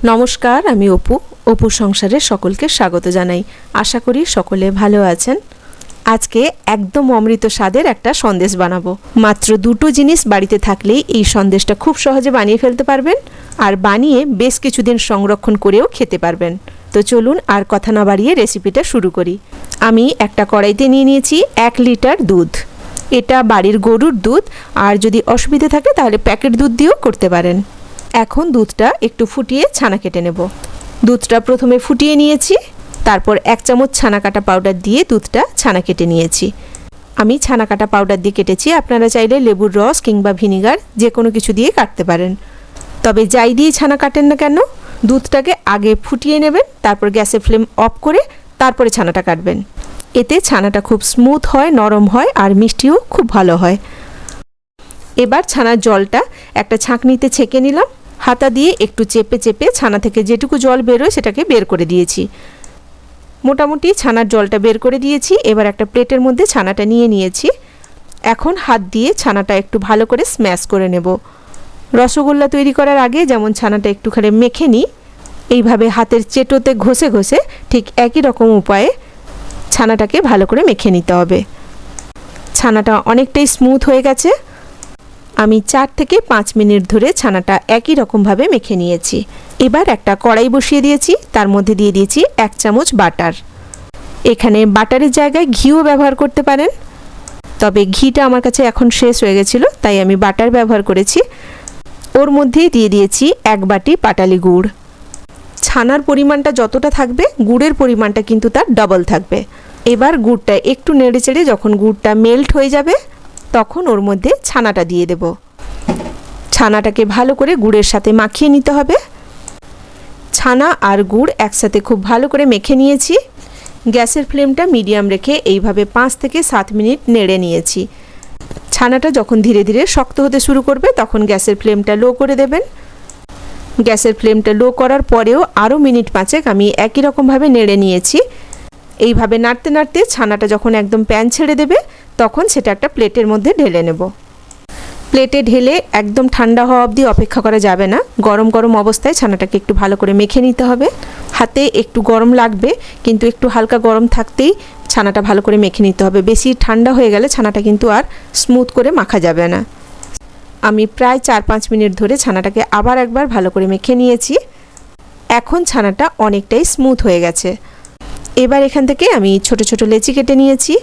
নমস্কার, আমি অপু। অপুর সংসারে সকলকে স্বাগত জানাই। আশা করি সকলে ভালো আছেন। আজকে একদম অমৃত স্বাদের একটা সন্দেশ বানাবো। মাত্র দুটো জিনিস বাড়িতে থাকলেই এই সন্দেশটা খুব সহজে বানিয়ে ফেলতে পারবেন, আর বানিয়ে বেশ কিছুদিন সংরক্ষণ করেও খেতে পারবেন। তো চলুন আর কথা না বাড়িয়ে রেসিপিটা শুরু করি। আমি একটা কড়াইতে নিয়ে নিয়েছি 1 লিটার দুধ। এটা বাড়ির গরুর দুধ, আর যদি অসুবিধা থাকে তাহলে প্যাকেট দুধ দিয়েও করতে পারেন। এখন দুধটা একটু ফুটিয়ে ছানা কেটে নেব। দুধটা প্রথমে ফুটিয়ে নিয়েছি, তারপর 1 চামচ ছানা কাটা পাউডার দিয়ে দুধটা ছানা কেটে নিয়েছি। আমি ছানা কাটা পাউডার দিয়ে কেটেছি, আপনারা চাইলে লেবুর রস কিংবা ভিনিগার যে কোনো কিছু দিয়ে কাটতে পারেন। তবে যাই দিয়ে ছানা কাটেন না কেন, দুধটাকে আগে ফুটিয়ে নেবেন, তারপর গ্যাসের ফ্লেম অফ করে তারপরে ছানাটা কাটবেন। এতে ছানাটা খুব স্মুথ হয়, নরম হয়, আর মিষ্টিও খুব ভালো হয়। এবার ছানার জলটা একটা ছাঁকনিতে ছেঁকে নিলাম। হাতা দিয়ে একটু চেপে চেপে ছানা থেকে যেটুকু জল বেরোয় সেটাকে বের করে দিয়েছি। মোটামুটি ছানার জলটা বের করে দিয়েছি। এবার একটা প্লেটের মধ্যে ছানাটা নিয়ে নিয়েছি। এখন হাত দিয়ে ছানাটা একটু ভালো করে স্ম্যাশ করে নেব। রসগোল্লা তৈরি করার আগে যেমন ছানাটা একটুখানি মেখে নিই, এইভাবে হাতের চেটোতে ঘষে ঘষে ঠিক একই রকম উপায়ে ছানাটাকে ভালো করে মেখে নিতে হবে। ছানাটা অনেকটাই স্মুথ হয়ে গেছে। আমি 4 থেকে 5 মিনিট ধরে ছানাটা একই রকমভাবে মেখে নিয়েছি। এবার একটা কড়াই বসিয়ে দিয়েছি, তার মধ্যে দিয়ে দিয়েছি 1 চামচ বাটার। এখানে বাটারের জায়গায় ঘিও ব্যবহার করতে পারেন, তবে ঘিটা আমার কাছে এখন শেষ হয়ে গেছিলো, তাই আমি বাটার ব্যবহার করেছি। ওর মধ্যেই দিয়ে দিয়েছি 1 বাটি পাটালি গুড়। ছানার পরিমাণটা যতটা থাকবে, গুড়ের পরিমাণটা কিন্তু তার ডবল থাকবে। এবার গুড়টা একটু নেড়ে চেড়ে যখন গুড়টা মেল্ট হয়ে যাবে, তখন ওর মধ্যে ছানাটা দিয়ে দেব। ছানাটাকে ভালো করে গুড়ের সাথে মাখিয়ে নিতে হবে। ছানা আর গুড় একসাথে খুব ভালো করে মেখে নিয়েছি। গ্যাসের ফ্লেমটা মিডিয়াম রেখে এইভাবে 5 থেকে 7 মিনিট নেড়ে নিয়েছি। ছানাটা যখন ধীরে ধীরে শক্ত হতে শুরু করবে, তখন গ্যাসের ফ্লেমটা লো করে দেবেন। গ্যাসের ফ্লেমটা লো করার পরেও আরও মিনিট 5 আমি একই রকমভাবে নেড়ে নিয়েছি। এইভাবে নাড়তে নাড়তে ছানাটা যখন একদম প্যান ছেড়ে দেবে, তখন সেটা একটা প্লেটের মধ্যে ঢেলে নেব। প্লেটে ঢেলে একদম ঠান্ডা হওয়া অবধি অপেক্ষা করা যাবে না। গরম গরম অবস্থায় ছানাটাকে একটু ভালো করে মেখে নিতে হবে। হাতে একটু গরম লাগবে, কিন্তু একটু হালকা গরম থাকতেই ছানাটা ভালো করে মেখে নিতে হবে। বেশি ঠান্ডা হয়ে গেলে ছানাটা কিন্তু আর স্মুথ করে মাখা যাবে না। আমি প্রায় 4-5 মিনিট ধরে ছানাটাকে আবার একবার ভালো করে মেখে নিয়েছি। এখন ছানাটা অনেকটাই স্মুথ হয়ে গেছে। এবার এখান থেকে আমি ছোট ছোট লেচি কেটে নিয়েছি।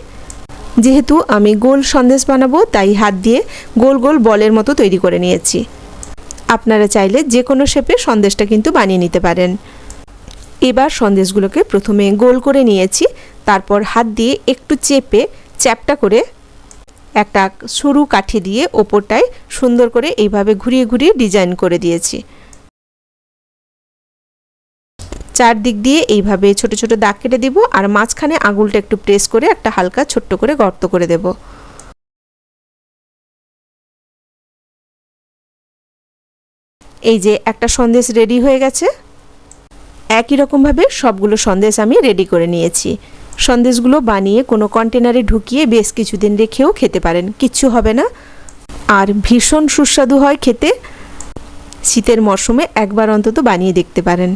যেহেতু আমি গোল সন্দেশ বানাবো, তাই হাত দিয়ে গোল গোল বলের মতো তৈরি করে নিয়েছি। আপনারা চাইলে যে কোনো শেপে সন্দেশটা কিন্তু বানিয়ে নিতে পারেন। এবার সন্দেশগুলোকে প্রথমে গোল করে নিয়েছি, তারপর হাত দিয়ে একটু চেপে চ্যাপটা করে একটা সরু কাঠি দিয়ে ওপরটায় সুন্দর করে এইভাবে ঘুরিয়ে ঘুরিয়ে ডিজাইন করে দিয়েছি। চারদিক দিয়ে এইভাবে ছোট ছোট দাগ কেটে দিব, আর মাঝখানে আঙুলটা একটু প্রেস করে একটা হালকা ছোট্ট করে গর্ত করে দেব। এই যে একটা সন্দেশ রেডি হয়ে গেছে। একই রকমভাবে সবগুলো সন্দেশ আমি রেডি করে নিয়েছি। সন্দেশগুলো বানিয়ে কোনো কন্টেনারে ঢুকিয়ে বেশ কিছুদিন রেখেও খেতে পারেন, কিচ্ছু হবে না, আর ভীষণ সুস্বাদু হয় খেতে। শীতের মরশুমে একবার অন্তত বানিয়ে দেখতে পারেন।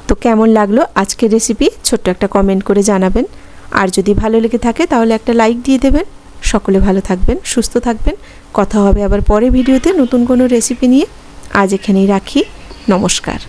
তো কেমন লাগলো আজকের রেসিপি ছোট্ট একটা কমেন্ট করে জানাবেন, আর যদি ভালো লেগে থাকে তাহলে একটা লাইক দিয়ে দেবেন। সকলে ভালো থাকবেন, সুস্থ থাকবেন। কথা হবে আবার পরে ভিডিওতে নতুন কোনো রেসিপি নিয়ে। আজ এখানেই রাখি। নমস্কার।